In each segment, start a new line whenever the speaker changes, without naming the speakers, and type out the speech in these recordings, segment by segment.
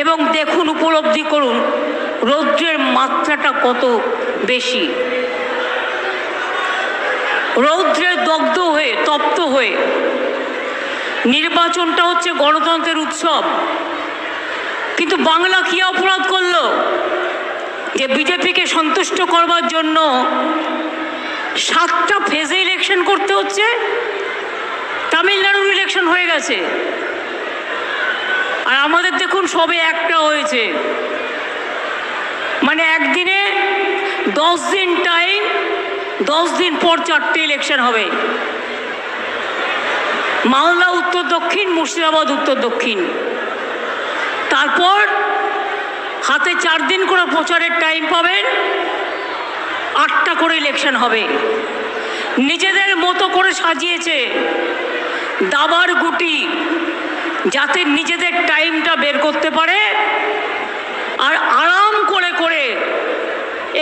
এবং দেখুন, উপলব্ধি করুন রৌদ্রের মাত্রাটা কত বেশি। রৌদ্রে দগ্ধ হয়ে, তপ্ত হয়ে, নির্বাচনটা হচ্ছে গণতন্ত্রের উৎসব, কিন্তু বাংলা কি অপরাধ করলো যে বিজেপিকে সন্তুষ্ট করবার জন্য 7টা ফেজে ইলেকশন করতে হচ্ছে? তামিলনাড়ুর ইলেকশন হয়ে গেছে, আর আমাদের দেখুন সবে একটা হয়েছে। মানে একদিনে 10 দিন টাইম, 10 দিন পর 4টে ইলেকশন হবে। মালদা উত্তর দক্ষিণ, মুর্শিদাবাদ উত্তর দক্ষিণ, তারপর হাতে 4 দিন করে প্রচারের টাইম পাবেন, 8টা করে ইলেকশন হবে। নিজেদের মতো করে সাজিয়েছে দাবার গুটি, যাতে নিজেদের টাইমটা বের করতে পারে, আর আরাম করে করে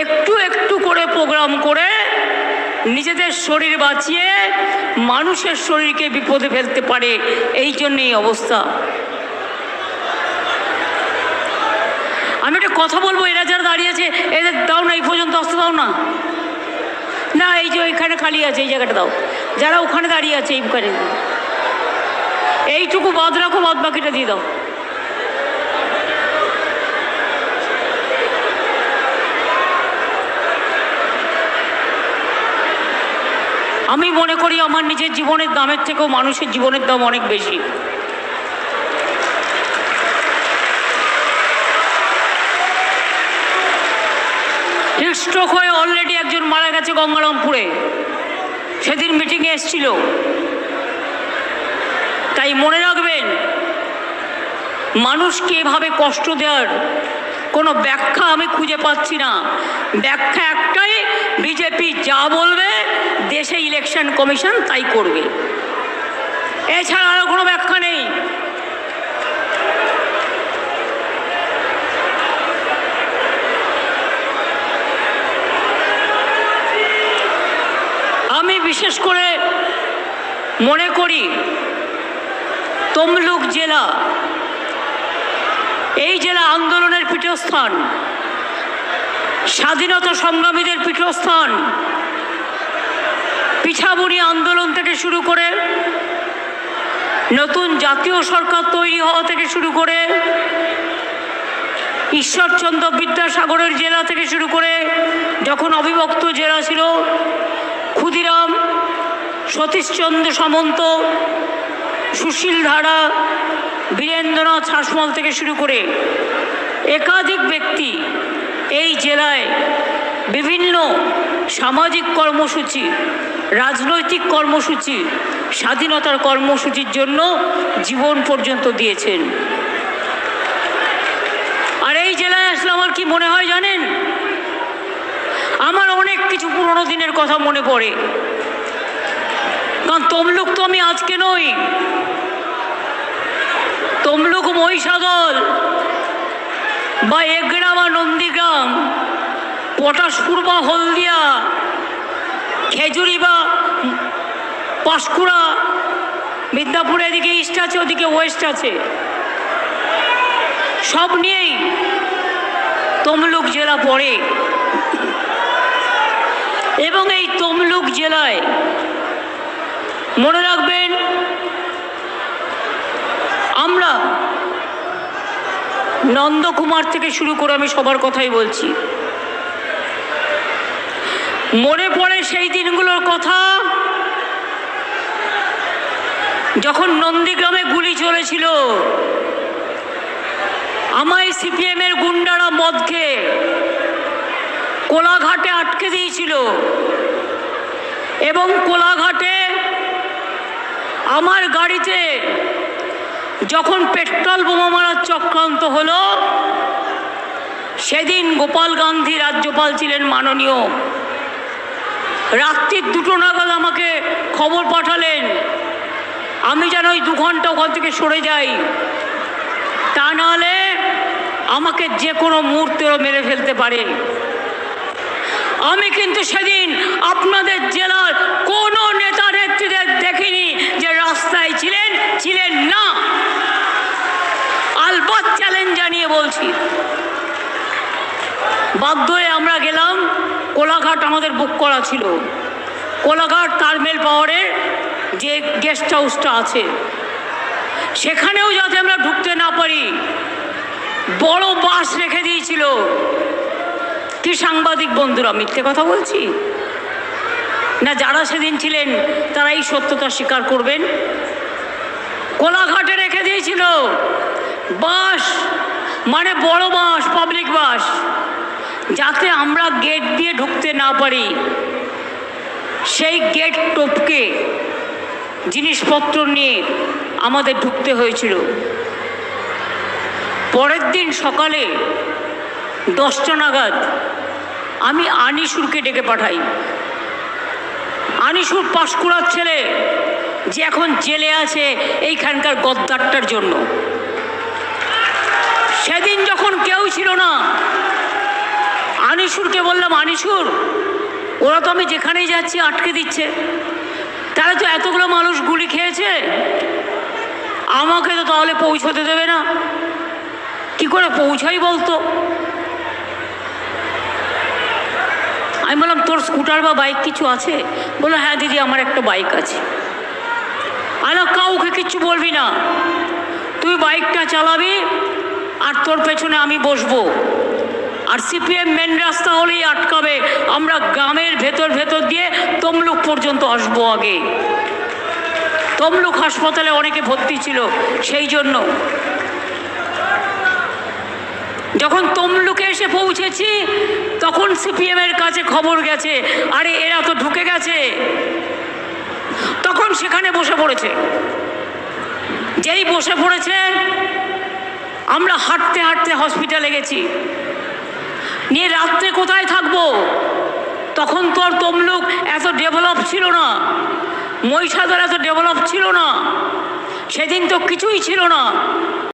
একটু একটু করে প্রোগ্রাম করে নিজেদের শরীর বাঁচিয়ে মানুষের শরীরকে বিপদে ফেলতে পারে। এই জন্যই অবস্থা। আমি একটা কথা বলবো, এরা যারা দাঁড়িয়ে আছে এদের দাও না, এই পর্যন্ত আসতে দাও না। না, এই যে ওইখানে খালি আছে, এই জায়গাটা দাও। যারা ওখানে দাঁড়িয়ে আছে এইখানে, এইটুকু বাদ রাখো, বাদ বাকিটা দিয়ে দাও। আমি মনে করি আমার নিজের জীবনের দামের থেকেও মানুষের জীবনের দাম অনেক বেশি। হিটস্ট্রোক হয়ে অলরেডি একজন মারা গেছে গঙ্গারামপুরে, সেদিন মিটিংয়ে এসেছিল। তাই মনে রাখবেন, মানুষকে এভাবে কষ্ট দেওয়ার কোনো ব্যাখ্যা আমি খুঁজে পাচ্ছি না। ব্যাখ্যা একটাই, বিজেপি যা বলবে দেশে ইলেকশন কমিশন তাই করবে, এছাড়া আরও কোনো ব্যাখ্যা নেই। আমি বিশেষ করে মনে করি তমলুক জেলা, এই জেলা আন্দোলনের পীঠস্থান, স্বাধীনতা সংগ্রামীদের পীঠস্থান। পিছাবুনি আন্দোলন থেকে শুরু করে, নতুন জাতীয় সরকার তৈরি হওয়া থেকে শুরু করে, ঈশ্বরচন্দ্র বিদ্যাসাগরের জেলা থেকে শুরু করে, যখন অবিভক্ত জেলা ছিল, ক্ষুদিরাম, সতীশচন্দ্র সামন্ত, সুশীল ধারা, বীরেন্দ্রনাথ শাসমল থেকে শুরু করে একাধিক ব্যক্তি এই জেলায় বিভিন্ন সামাজিক কর্মসূচি, রাজনৈতিক কর্মসূচি, স্বাধীনতার কর্মসূচির জন্য জীবন পর্যন্ত দিয়েছেন। আর এই জেলায় আসলে আমার কি মনে হয় জানেন? আমার অনেক কিছু পুরনো দিনের কথা মনে পড়ে। কারণ তমলুক তো আমি আজকে নই, তমলুক মহিষাদল বা এগড়া বা নন্দীগ্রাম, পটাশপুর বা হলদিয়া, খেজুরি বা পাঁশকুড়া, মিদনাপুর, এদিকে ইস্ট আছে, ওদিকে ওয়েস্ট আছে, সব নিয়েই তমলুক জেলা পড়ে। এবং এই তমলুক জেলায় মনে রাখবেন, আমরা নন্দকুমার থেকে শুরু করে, আমি সবার কথাই বলছি, মনে পড়ে সেই দিনগুলোর কথা যখন নন্দীগ্রামে গুলি চলেছিল। আমায় সিপিএমের গুন্ডারা মদ খেয়ে কোলাঘাটে আটকে দিয়েছিল, এবং কোলাঘাটে আমার গাড়িতে যখন পেট্রোল বোমা মারার চক্রান্ত হলো, সেদিন গোপাল গান্ধী রাজ্যপাল ছিলেন মাননীয়, রাত্রি 2টো নাগাদ আমাকে খবর পাঠালেন আমি যেন ওই 2 ঘন্টা ওখান থেকে সরে যাই, তা নাহলে আমাকে যে কোনো মুহূর্তেও মেরে ফেলতে পারে। আমি কিন্তু সেদিন আপনাদের জেলার কোনো নেতা নেত্রীদের দেখিনি যে রাস্তায় ছিলেন না। আলবাত চ্যালেঞ্জ জানিয়ে বাধ্য হয়ে আমরা গেলাম। কোলাঘাট আমাদের বুক করা ছিল। কোলাঘাট তারমেল পাওয়ারের যে গেস্ট হাউসটা আছে, সেখানেও যাতে আমরা ঢুকতে না পারি বড় বাস রেখে দিয়েছিল। কি সাংবাদিক বন্ধুরা, মিথ্যে কথা বলছি না? যারা সেদিন ছিলেন তারা এই সত্যতা স্বীকার করবেন। কোলাঘাটে রেখে দিয়েছিল বাস, মানে বড় বাস, পাবলিক বাস, যাতে আমরা গেট দিয়ে ঢুকতে না পারি। সেই গেট টপকে জিনিসপত্র নিয়ে আমাদের ঢুকতে হয়েছিল। পরের দিন সকালে 10টা নাগাদ আমি আনিসুরকে ডেকে পাঠাই। আনিসুর পাঁশকুড়ার ছেলে, যে এখন জেলে আছে এইখানকার গদ্দারটার জন্য। সেদিন যখন কেউ ছিল না, আনিসুরকে বললাম, আনিসুর, ওরা তো আমি যেখানেই যাচ্ছি আটকে দিচ্ছে, তারা তো এতগুলো মানুষ গুলি খেয়েছে, আমাকে তো তাহলে পৌঁছতে দেবে না, কি করে পৌঁছাই বলতো? আমি বললাম, তোর স্কুটার বা বাইক কিছু আছে? বললো, হ্যাঁ দিদি, আমার একটা বাইক আছে। আলো, কাউকে কিচ্ছু বলবি না, তুই বাইকটা চালাবি আর তোর পেছনে আমি বসবো। আর সিপিএম মেন রাস্তা হলেই আটকাবে, আমরা গ্রামের ভেতর ভেতর দিয়ে তমলুক পর্যন্ত আসবো। আগে তমলুক হাসপাতালে অনেকে ভর্তি ছিল, সেই জন্য যখন তমলুকে এসে পৌঁছেছি তখন সিপিএমের কাছে খবর গেছে, আরে এরা তো ঢুকে গেছে। তখন সেখানে বসে পড়েছে। যেই বসে পড়েছে, আমরা হাঁটতে হাঁটতে হসপিটালে গেছি। নিয়ে রাত্রে কোথায় থাকবো? তখন তো আর তমলুক এত ডেভেলপ ছিল না, মহিষাদল এত ডেভেলপ ছিল না, সেদিন তো কিছুই ছিল না।